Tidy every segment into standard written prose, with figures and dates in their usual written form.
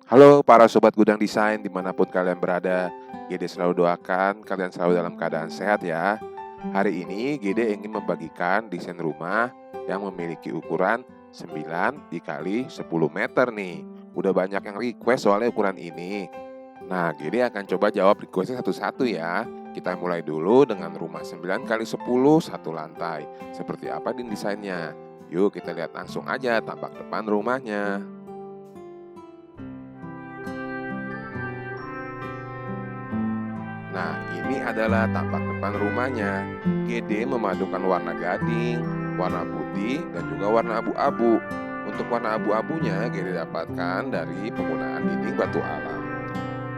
Halo para sobat gudang desain dimanapun kalian berada. GD selalu doakan kalian selalu dalam keadaan sehat ya. Hari ini GD ingin membagikan desain rumah yang memiliki ukuran 9 dikali 10 meter nih. Udah banyak yang request soalnya ukuran ini. Nah, GD akan coba jawab requestnya satu-satu ya. Kita mulai dulu dengan rumah 9 kali 10 satu lantai. Seperti apa di desainnya? Yuk kita lihat langsung aja tampak depan rumahnya. Nah, ini adalah tampak depan rumahnya. GD memadukan warna gading, warna putih, dan juga warna abu-abu. Untuk warna abu-abunya GD dapatkan dari penggunaan dinding batu alam.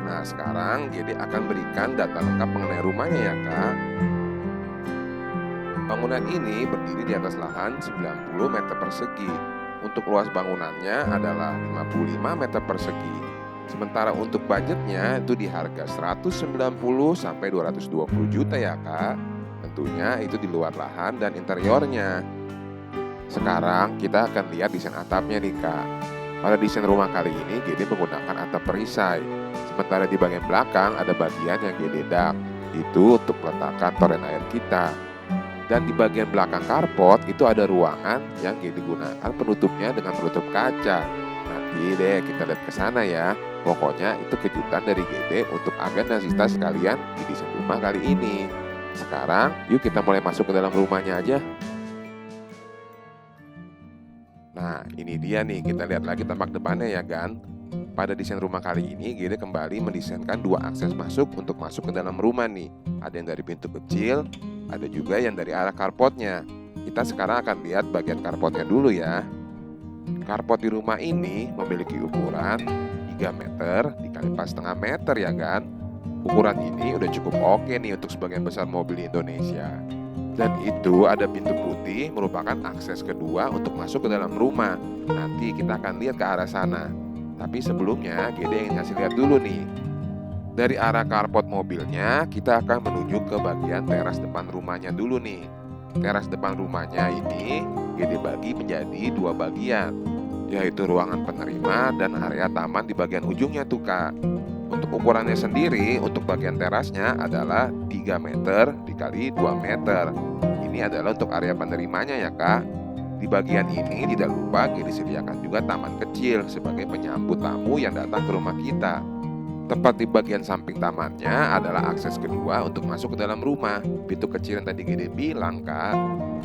Nah, sekarang GD akan berikan data lengkap mengenai rumahnya ya, Kak. Bangunan ini berdiri di atas lahan 90 meter persegi. Untuk luas bangunannya adalah 55 meter persegi. Sementara untuk budgetnya itu di harga 190 sampai 220 juta ya, Kak. Tentunya itu di luar lahan dan interiornya. Sekarang kita akan lihat desain atapnya nih, Kak. Pada desain rumah kali ini GD menggunakan atap perisai. Sementara di bagian belakang ada bagian yang GD dak. Itu untuk meletakkan toren air kita. Dan di bagian belakang carport itu ada ruangan yang digunakan penutupnya dengan penutup kaca. Nanti deh kita lihat ke sana ya. Pokoknya itu kejutan dari GD untuk Agan dan Sista sekalian di desain rumah kali ini. Sekarang yuk kita mulai masuk ke dalam rumahnya aja. Nah, ini dia nih, kita lihat lagi tampak depannya ya, Gan. Pada desain rumah kali ini, GD kembali mendesainkan dua akses masuk untuk masuk ke dalam rumah nih. Ada yang dari pintu kecil, ada juga yang dari arah carportnya. Kita sekarang akan lihat bagian carportnya dulu ya. Carport di rumah ini memiliki ukuran 3 meter dikali 4,5 meter ya, Gan. Ukuran ini udah cukup oke nih untuk sebagian besar mobil di Indonesia. Dan itu ada pintu putih merupakan akses kedua untuk masuk ke dalam rumah. Nanti kita akan lihat ke arah sana. Tapi sebelumnya GD ingin ngasih lihat dulu nih. Dari arah carport mobilnya kita akan menuju ke bagian teras depan rumahnya dulu nih. Teras depan rumahnya ini GD bagi menjadi dua bagian, yaitu ruangan penerima dan area taman di bagian ujungnya tuh, Kak. Untuk ukurannya sendiri, untuk bagian terasnya adalah 3 meter dikali 2 meter. Ini adalah untuk area penerimanya ya, Kak. Di bagian ini tidak lupa disediakan juga taman kecil sebagai penyambut tamu yang datang ke rumah kita. Tepat di bagian samping tamannya adalah akses kedua untuk masuk ke dalam rumah. Pintu kecil yang tadi GD bilang, Kak.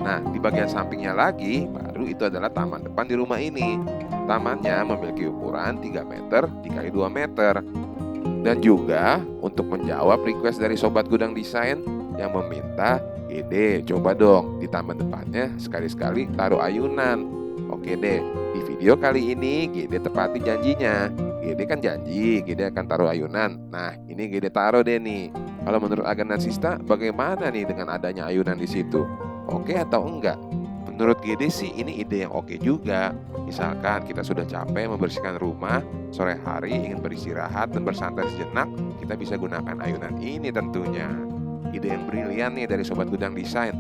Nah, di bagian sampingnya lagi, baru itu adalah taman depan di rumah ini. Tamannya memiliki ukuran 3 meter dikali 2 meter. Dan juga untuk menjawab request dari Sobat Gudang Desain yang meminta, GD coba dong di taman depannya sekali-sekali taruh ayunan. Oke deh, di video kali ini GD tepati janjinya. GD kan janji GD akan taruh ayunan. Nah, ini GD taruh deh nih. Kalau menurut Agan dan Sista, bagaimana nih dengan adanya ayunan di situ? Oke atau enggak? Menurut GD sih ini ide yang oke juga. Misalkan kita sudah capek membersihkan rumah, sore hari ingin beristirahat dan bersantai sejenak, kita bisa gunakan ayunan ini tentunya. Ide yang brilian nih dari Sobat Gudang Desain.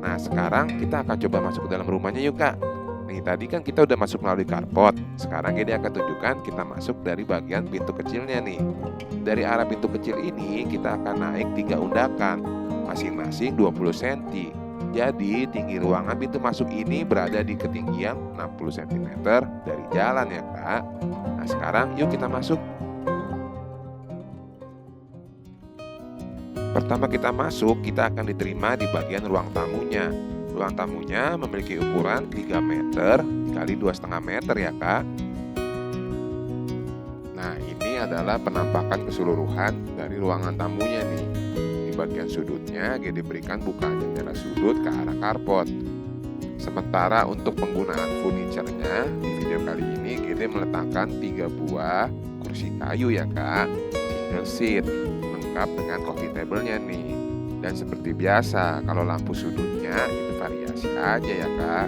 Nah, sekarang kita akan coba masuk ke dalam rumahnya yuk, Kak. Nih, tadi kan kita udah masuk melalui carport. Sekarang GD akan tunjukkan kita masuk dari bagian pintu kecilnya nih. Dari arah pintu kecil ini kita akan naik 3 undakan, masing-masing 20 cm. Jadi tinggi ruangan pintu masuk ini berada di ketinggian 60 cm dari jalan ya, Kak. Nah, sekarang yuk kita masuk. Pertama kita masuk, kita akan diterima di bagian ruang tamunya. Ruang tamunya memiliki ukuran 3 meter kali 2,5 meter ya, Kak. Nah, ini adalah penampakan keseluruhan dari ruangan tamunya nih. Di bagian sudutnya GD berikan bukaan jendela sudut ke arah carport. Sementara untuk penggunaan furniturnya, di video kali ini GD meletakkan 3 buah kursi kayu ya, Kak. Single seat, lengkap dengan coffee table-nya nih. Dan seperti biasa, kalau lampu sudutnya itu variasi aja ya, Kak.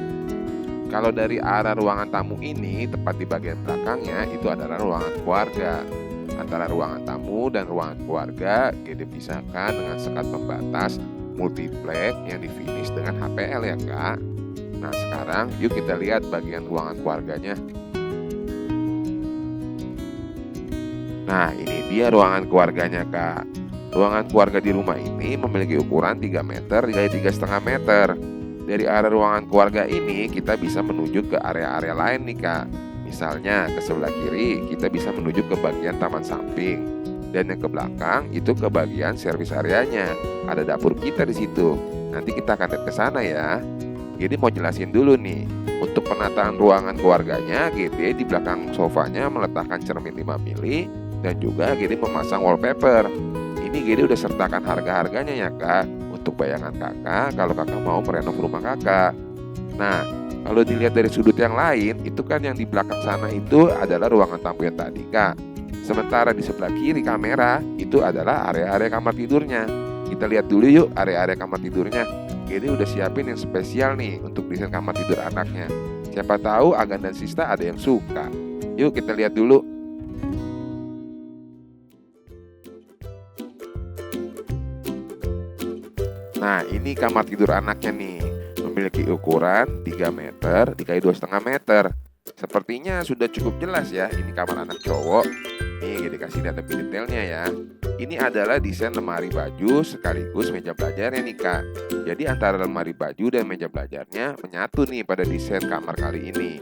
Kalau dari arah ruangan tamu ini, tepat di bagian belakangnya itu adalah ruangan keluarga. Antara ruangan tamu dan ruangan keluarga GD pisahkan dengan sekat pembatas multiplex yang difinish dengan HPL ya, Kak. Nah, sekarang yuk kita lihat bagian ruangan keluarganya. Nah, ini dia ruangan keluarganya, Kak. Ruangan keluarga di rumah ini memiliki ukuran 3 meter dikali 3,5 meter. Dari area ruangan keluarga ini kita bisa menuju ke area-area lain nih, Kak. Misalnya ke sebelah kiri kita bisa menuju ke bagian taman samping, dan yang ke belakang itu ke bagian servis areanya. Ada dapur kita di situ. Nanti kita akan lihat ke sana ya. Jadi mau jelasin dulu nih, untuk penataan ruangan keluarganya, GD di belakang sofanya meletakkan cermin 5 mili dan juga GD memasang wallpaper. Ini GD udah sertakan harga-harganya ya, Kak, untuk bayangan kakak kalau kakak mau merenov rumah kakak. Nah, kalau dilihat dari sudut yang lain, itu kan yang di belakang sana itu adalah ruangan tamu yang tadi, Kak. Sementara di sebelah kiri kamera itu adalah area-area kamar tidurnya. Kita lihat dulu yuk area-area kamar tidurnya. GD udah siapin yang spesial nih untuk desain kamar tidur anaknya. Siapa tahu Agan dan Sista ada yang suka. Yuk kita lihat dulu. Nah, ini kamar tidur anaknya nih. Memiliki ukuran 3 meter dikali 2,5 meter. Sepertinya sudah cukup jelas ya, ini kamar anak cowok. Nih, dikasih lihat lebih detailnya ya. Ini adalah desain lemari baju sekaligus meja belajarnya nih, Kak. Jadi antara lemari baju dan meja belajarnya menyatu nih pada desain kamar kali ini.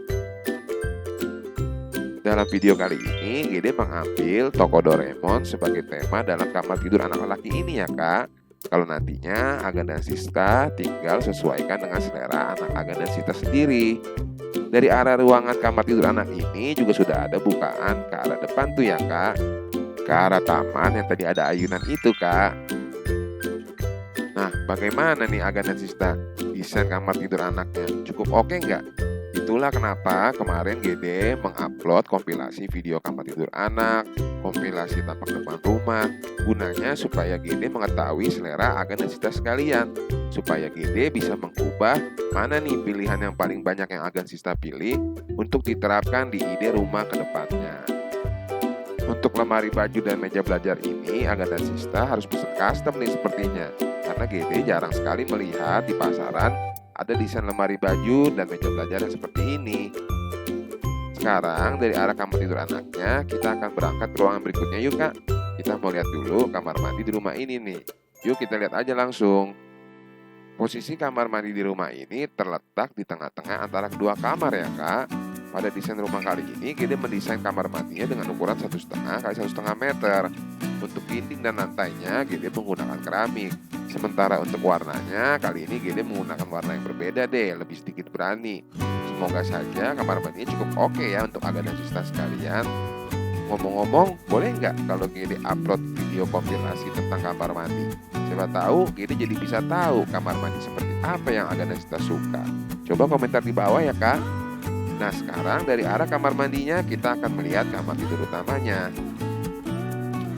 Dalam video kali ini, Gede mengambil toko Doraemon sebagai tema dalam kamar tidur anak lelaki ini ya, Kak. Kalau nantinya Agan dan Sista tinggal sesuaikan dengan selera anak Agan dan Sista sendiri. Dari arah ruangan kamar tidur anak ini juga sudah ada bukaan ke arah depan tuh ya, Kak. Ke arah taman yang tadi ada ayunan itu, Kak. Nah, bagaimana nih Agan dan Sista? Desain kamar tidur anaknya cukup oke nggak? Itulah kenapa kemarin Gede mengupload kompilasi video kamar tidur anak, kompilasi tampak depan rumah. Gunanya supaya Gede mengetahui selera Agan dan Sista sekalian, supaya Gede bisa mengubah mana nih pilihan yang paling banyak yang Agan Sista pilih untuk diterapkan di ide rumah ke depannya. Untuk lemari baju dan meja belajar ini Agan dan Sista harus pesan custom nih sepertinya, karena Gede jarang sekali melihat di pasaran ada desain lemari baju dan meja belajar yang seperti ini. Sekarang dari arah kamar tidur anaknya, kita akan berangkat ke ruangan berikutnya yuk, Kak. Kita mau lihat dulu kamar mandi di rumah ini nih. Yuk kita lihat aja langsung. Posisi kamar mandi di rumah ini terletak di tengah-tengah antara kedua kamar ya, Kak. Pada desain rumah kali ini, Gede mendesain kamar mandinya dengan ukuran 1,5 kali 1,5 meter. Untuk dinding dan lantainya, Gede menggunakan keramik. Sementara untuk warnanya, kali ini Gede menggunakan warna yang berbeda deh, lebih sedikit berani. Semoga saja kamar mandinya cukup oke ya untuk Agan dan Sista sekalian. Ngomong-ngomong, boleh nggak kalau Gede upload video kompilasi tentang kamar mandi? Siapa tahu Gede jadi bisa tahu kamar mandi seperti apa yang Agan dan Sista suka. Coba komentar di bawah ya, Kak. Nah, sekarang dari arah kamar mandinya kita akan melihat kamar tidur utamanya.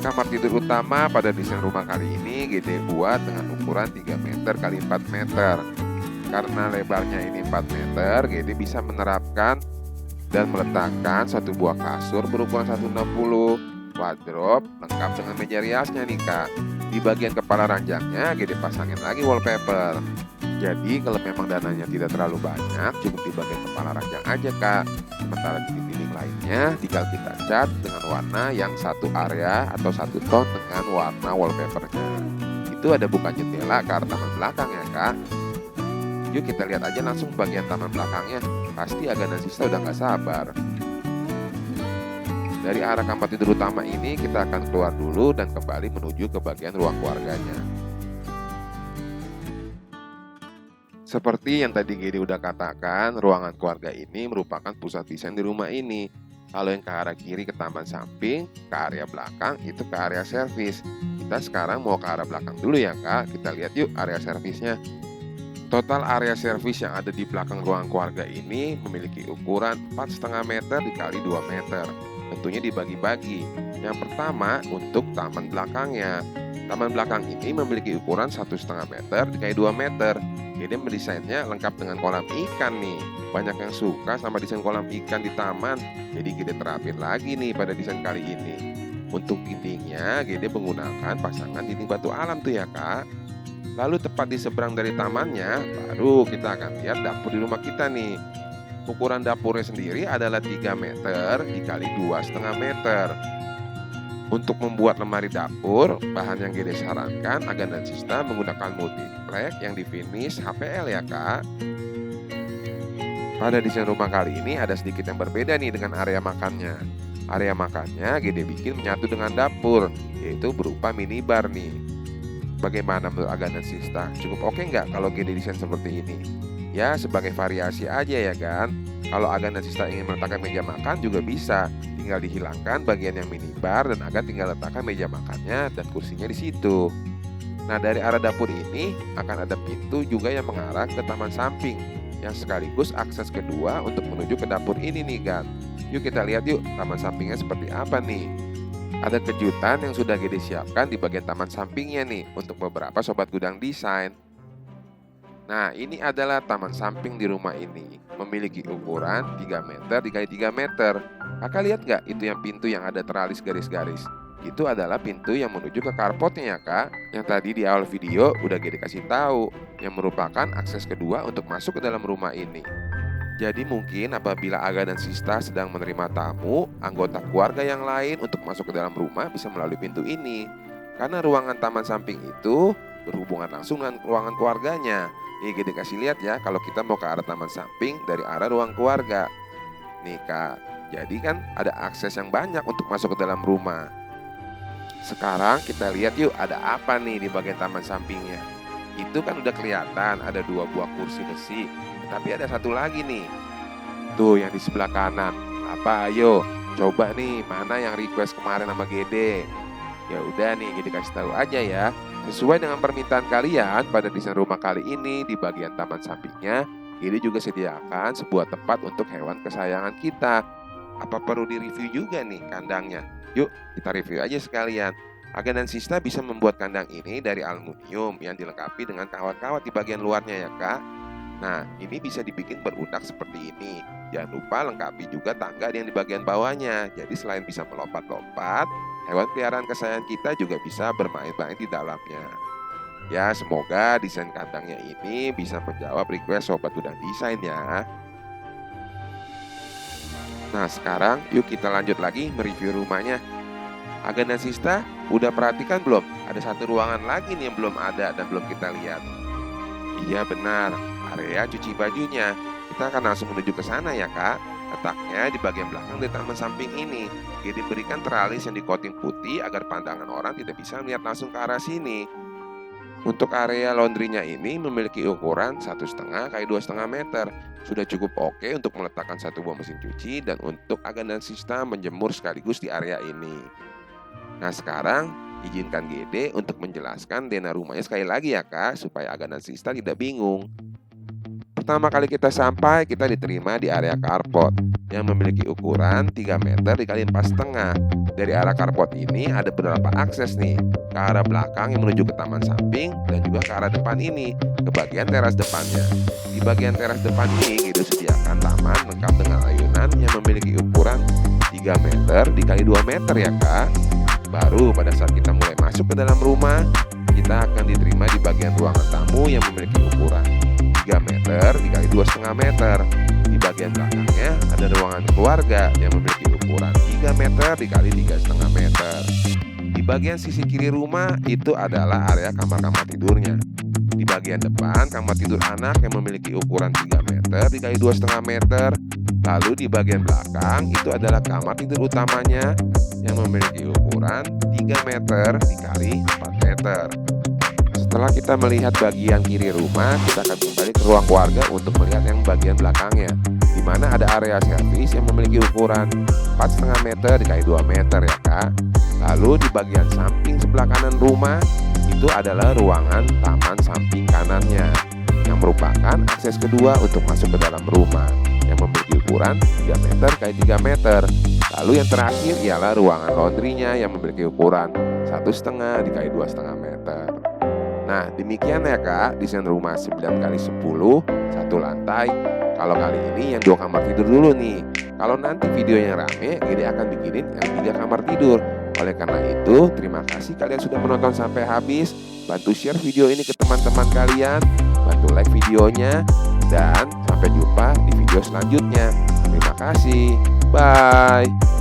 Kamar tidur utama pada desain rumah kali ini Gede buat dengan ukuran 3 meter kali 4 meter. Karena lebarnya ini 4 meter, Gede bisa menerapkan dan meletakkan satu buah kasur berukuran 160, wardrobe lengkap dengan meja riasnya nih, Kak. Di bagian kepala ranjangnya Gede pasangin lagi wallpaper. Jadi kalau memang dananya tidak terlalu banyak, cukup di bagian kepala ranjang aja, Kak. Sementara di dinding lainnya tinggal kita cat dengan warna yang satu area atau satu tone dengan warna wallpapernya. Itu ada buka jendela ke arah taman belakang ya, Kak. Yuk kita lihat aja langsung bagian taman belakangnya. Pasti Agan dan Sista udah gak sabar. Dari arah kamar tidur utama ini kita akan keluar dulu dan kembali menuju ke bagian ruang keluarganya. Seperti yang tadi Gede udah katakan, ruangan keluarga ini merupakan pusat desain di rumah ini. Kalau yang ke arah kiri ke taman samping, ke area belakang itu ke area servis. Kita sekarang mau ke arah belakang dulu ya, Kak. Kita lihat yuk area servisnya. Total area servis yang ada di belakang ruangan keluarga ini memiliki ukuran 4,5 meter dikali 2 meter. Tentunya dibagi-bagi. Yang pertama untuk taman belakangnya. Taman belakang ini memiliki ukuran 1,5 meter dikali 2 meter. Gede mendesainnya lengkap dengan kolam ikan nih. Banyak yang suka sama desain kolam ikan di taman. Jadi Gede terapin lagi nih pada desain kali ini. Untuk dindingnya Gede menggunakan pasangan dinding batu alam tuh ya, Kak. Lalu tepat di seberang dari tamannya, baru kita akan lihat dapur di rumah kita nih. Ukuran dapurnya sendiri adalah 3 meter dikali 2,5 meter. Untuk membuat lemari dapur, bahan yang Gede sarankan Agan dan Sista menggunakan multiplek yang di finish HPL ya Kak. Pada desain rumah kali ini ada sedikit yang berbeda nih dengan area makannya. Area makannya Gede bikin menyatu dengan dapur, yaitu berupa minibar nih. Bagaimana menurut Agan dan Sista? Cukup oke nggak kalau Gede desain seperti ini? Ya sebagai variasi aja ya kan. Kalau Agan dan Sista ingin meletakkan meja makan juga bisa. Tinggal dihilangkan bagian yang minibar dan Agan tinggal letakkan meja makannya dan kursinya di situ. Nah, dari arah dapur ini akan ada pintu juga yang mengarah ke taman samping, yang sekaligus akses kedua untuk menuju ke dapur ini nih Gan. Yuk kita lihat yuk taman sampingnya seperti apa nih. Ada kejutan yang sudah Gede siapkan di bagian taman sampingnya nih untuk beberapa sobat gudang desain. Nah, ini adalah taman samping di rumah ini. Memiliki ukuran 3 meter dikali 3 meter. Kakak lihat nggak itu yang pintu yang ada teralis garis-garis? Itu adalah pintu yang menuju ke carportnya ya Kak. Yang tadi di awal video udah Gede kasih tahu, yang merupakan akses kedua untuk masuk ke dalam rumah ini. Jadi mungkin apabila Aga dan Sista sedang menerima tamu, anggota keluarga yang lain untuk masuk ke dalam rumah bisa melalui pintu ini. Karena ruangan taman samping itu berhubungan langsung dengan ruangan keluarganya. Nih Gede kasih lihat ya kalau kita mau ke arah taman samping dari arah ruang keluarga. Nih Kak, jadi kan ada akses yang banyak untuk masuk ke dalam rumah. Sekarang kita lihat yuk ada apa nih di bagian taman sampingnya. Itu kan udah kelihatan ada 2 buah kursi besi. Tapi ada satu lagi nih. Tuh yang di sebelah kanan. Apa ayo? Coba nih mana yang request kemarin sama Gede. Ya udah nih Gede kasih tahu aja ya. Sesuai dengan permintaan kalian pada desain rumah kali ini di bagian taman sampingnya, Gede juga sediakan sebuah tempat untuk hewan kesayangan kita. Apa perlu direview juga nih kandangnya? Yuk kita review aja sekalian. Agan dan Sista bisa membuat kandang ini dari aluminium yang dilengkapi dengan kawat-kawat di bagian luarnya ya Kak. Nah, ini bisa dibikin berunak seperti ini. Jangan lupa lengkapi juga tangga yang di bagian bawahnya. Jadi selain bisa melompat-lompat, hewan peliharaan kesayangan kita juga bisa bermain-main di dalamnya. Ya, semoga desain kandangnya ini bisa menjawab request sobat gudang desain ya. Nah, sekarang yuk kita lanjut lagi mereview rumahnya. Agan dan Sista, udah perhatikan belum? Ada satu ruangan lagi nih yang belum ada dan belum kita lihat. Iya benar, area cuci bajunya. Kita akan langsung menuju ke sana ya Kak. Letaknya di bagian belakang di taman samping ini. Gede berikan teralis yang dikoting putih agar pandangan orang tidak bisa melihat langsung ke arah sini. Untuk area laundrynya ini memiliki ukuran 1,5 x 2,5 meter. Sudah cukup oke untuk meletakkan satu buah mesin cuci dan untuk Agan dan Sista menjemur sekaligus di area ini. Nah sekarang izinkan Gede untuk menjelaskan denah rumahnya sekali lagi ya Kak, supaya Agan dan Sista tidak bingung. Pertama kali kita sampai, kita diterima di area carport yang memiliki ukuran 3 meter dikali 4,5. Dari arah carport ini ada beberapa akses nih, ke arah belakang yang menuju ke taman samping dan juga ke arah depan ini, ke bagian teras depannya. Di bagian teras depan ini Gede sediakan taman lengkap dengan ayunan yang memiliki ukuran 3 meter dikali 2 meter ya Kak. Baru pada saat kita mulai masuk ke dalam rumah, kita akan diterima di bagian ruangan tamu yang memiliki ukuran 3 meter dikali 2,5 meter. Di bagian belakangnya ada ruangan keluarga yang memiliki ukuran 3 meter dikali 3,5 meter. Di bagian sisi kiri rumah itu adalah area kamar-kamar tidurnya. Di bagian depan kamar tidur anak yang memiliki ukuran 3 meter dikali 2,5 meter. Lalu di bagian belakang itu adalah kamar tidur utamanya yang memiliki ukuran 3 meter dikali 4 meter. Setelah kita melihat bagian kiri rumah, kita akan kembali ke ruang keluarga untuk melihat yang bagian belakangnya, di mana ada area servis yang memiliki ukuran 4,5 meter dikali 2 meter ya Kak. Lalu di bagian samping sebelah kanan rumah itu adalah ruangan taman samping kanannya, yang merupakan akses kedua untuk masuk ke dalam rumah, yang memiliki ukuran 3 meter kali 3 meter. Lalu yang terakhir ialah ruangan laundrynya yang memiliki ukuran 1,5 dikali 2,5 meter. Nah demikian ya Kak desain rumah 9x10 satu lantai. Kalau kali ini yang 2 kamar tidur dulu nih. Kalau nanti videonya rame, Gede akan bikinin yang 3 kamar tidur. Oleh karena itu, terima kasih kalian sudah menonton sampai habis. Bantu share video ini ke teman-teman kalian, bantu like videonya, dan sampai jumpa di video selanjutnya. Terima kasih, bye.